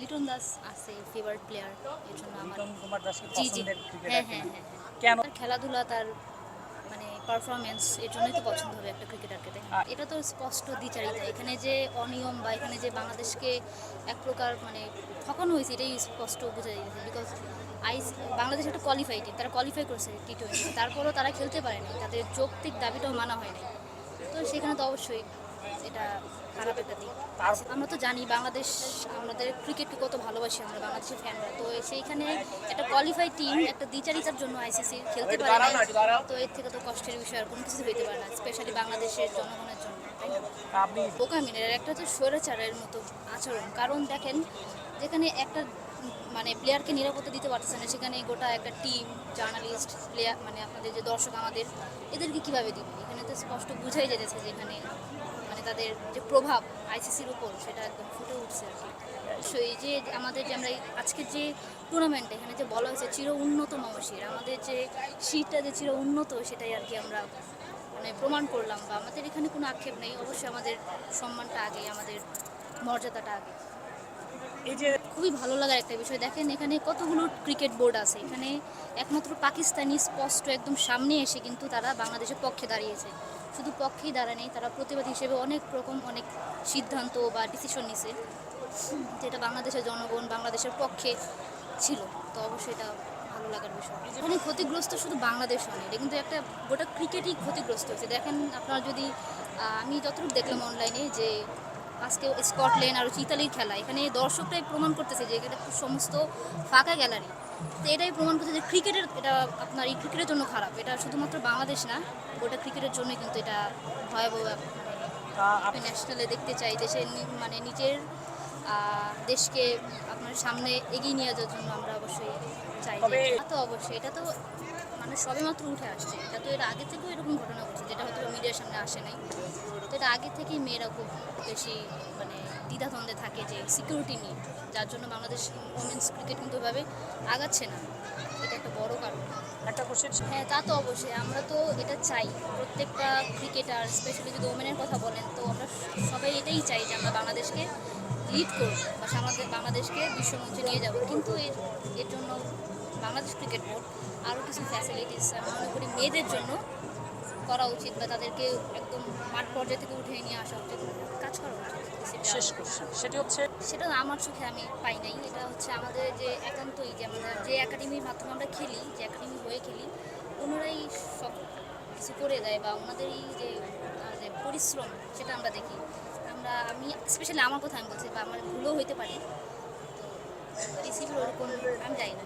লিটন দাস আছে favourite player, এর জন্য আমার লিটন কুমার দাস কি জি জি পছন্দের হ্যাঁ ক্রিকেটার হ্যাঁ কিনা? হ্যাঁ হ্যাঁ কেন? তার খেলাধুলা, তার মানে পারফরমেন্স, এর জন্যই তো পছন্দ হবে একটা ক্রিকেটারকে, তাই না? এটা তো স্পষ্ট দ্বিচারিতা, এখানে যে অনিয়ম বা এখানে যে বাংলাদেশকে এক প্রকার মানে ঠকানো হয়েছে এটাই স্পষ্ট বোঝা যাচ্ছে। বিকজ বাংলাদেশ একটা কোয়ালিফাই টিম, তারা কোয়ালিফাই করছে T20, তারপরও তারা খেলতে পারেনি, তাদের যৌক্তিক দাবিটাও মানা হয়নি। তো সেখানে তো অবশ্যই এটা খারাপ একটা দিক। আমরা তো জানি বাংলাদেশ, আমাদের ক্রিকেটকে কত ভালোবাসি আমরা বাংলাদেশের ফ্যানরা, তো সেইখানে একটা কোয়ালিফাইড টিম একটা দ্বিচারিতার জন্য আইসিসি খেলতে পারে না, তো এর থেকে তো কষ্টের বিষয় আর কোনো কিছু হইতে পারে না, স্পেশালি বাংলাদেশের জনগণের জন্য, তাই না? আপনি বোকামিনের একটা হচ্ছে স্বৈরাচারের মতো আচরণ। কারণ দেখেন, যেখানে একটা মানে প্লেয়ারকে নিরাপত্তা দিতে পারতেছে না, সেখানে গোটা একটা টিম, জার্নালিস্ট, প্লেয়ার, মানে আপনাদের যে দর্শক আমাদের, এদেরকে কীভাবে দিবে? এখানে তো স্পষ্ট বুঝাই যেতেছে যে এখানে মানে তাদের যে প্রভাব আইসিসির উপর সেটা একদম ফুটে উঠছে আর কি। অবশ্যই যে আমাদের যে আমরা আজকের যে টুর্নামেন্টে এখানে যে বলা হয়েছে চির উন্নত মহসির, আমাদের যে শীতটা যে চির উন্নত, সেটাই আর কি আমরা মানে প্রমাণ করলাম। বা আমাদের এখানে কোনো আক্ষেপ নেই, অবশ্যই আমাদের সম্মানটা আগে, আমাদের মর্যাদাটা আগে। এই যে খুবই ভালো লাগার একটা বিষয়, দেখেন এখানে কতগুলো ক্রিকেট বোর্ড আছে, এখানে একমাত্র পাকিস্তানি স্পষ্ট একদম সামনে এসে কিন্তু তারা বাংলাদেশের পক্ষে দাঁড়িয়েছে। শুধু পক্ষেই দাঁড়ায়নি, তারা প্রতিবাদ হিসেবে অনেক রকম অনেক সিদ্ধান্ত বা ডিসিশন নিছে, যেটা বাংলাদেশের জনগণ বাংলাদেশের পক্ষে ছিল। তো অবশ্যই এটা ভালো লাগার বিষয়। এখানে ক্ষতিগ্রস্ত শুধু বাংলাদেশ নয়, এটা কিন্তু একটা গোটা ক্রিকেটই ক্ষতিগ্রস্ত হয়েছে। দেখেন আপনারা যদি আমি যতটুকু দেখলাম অনলাইনে যে আজকে স্কটল্যান্ড আর ইতালির খেলা, এখানে দর্শকরাই প্রমাণ করতেছে যে এটা সমস্ত ফাঁকা গ্যালারি। তো এটাই প্রমাণ করছে যে ক্রিকেটের এটা আপনার এই ক্রিকেটের জন্য খারাপ, এটা শুধুমাত্র বাংলাদেশ না, গোটা ক্রিকেটের জন্যই কিন্তু এটা ভয়াবহ। আমি ন্যাশনালে দেখতে চাই দেশের মানে নিজের দেশকে আপনার সামনে এগিয়ে নিয়ে যাওয়ার জন্য আমরা অবশ্যই চাই। তা তো অবশ্যই, এটা তো মানে সবে মাত্র উঠে আসছে, এটা তো এর আগে থেকেও এরকম ঘটনা ঘটছে, যেটা হয়তো মিডিয়ার সামনে আসে নাই। তো এটা আগে থেকেই মেয়েরা খুব বেশি মানে দ্বিধাদ্বন্দ্বে থাকে যে সিকিউরিটি নিয়ে, যার জন্য বাংলাদেশ ওমেন্স ক্রিকেট কিন্তু ওইভাবে আগাচ্ছে না, এটা একটা বড় কারণ। একটা কোশ্চেন, হ্যাঁ তা তো অবশ্যই, আমরা তো এটা চাই প্রত্যেকটা ক্রিকেটার, স্পেশালি যদি ওমেনের কথা বলেন, তো আমরা সবাই এটাই চাই যে আমরা বাংলাদেশকে লিড করব বা আমাদের বাংলাদেশকে বিশ্বমঞ্চে নিয়ে যাব। কিন্তু এর এর জন্য বাংলাদেশ ক্রিকেট বোর্ড আরও কিছু ফ্যাসিলিটিস আমি মনে করি মেয়েদের জন্য করা উচিত, বা তাদেরকে একদম মাঠ পর্যায়ে থেকে উঠে নিয়ে আসা উচিত, কাজ করা উচিত। শেষ কোশ্চেন, সেটি হচ্ছে সেটা আমার চোখে আমি পাই নাই, এটা হচ্ছে আমাদের যে একান্তই যে আমাদের যে একাডেমির মাধ্যমে আমরা খেলি, যে একাডেমি হয়ে খেলি, ওনারাই সব কিছু করে দেয়, বা ওনাদেরই যে যে পরিশ্রম সেটা আমরা দেখি। আমি স্পেশালি আমার কথা আমি বলছি, বা আমার ভুলও হইতে পারি, তো রিসিভের ওরকম আমি জানি না।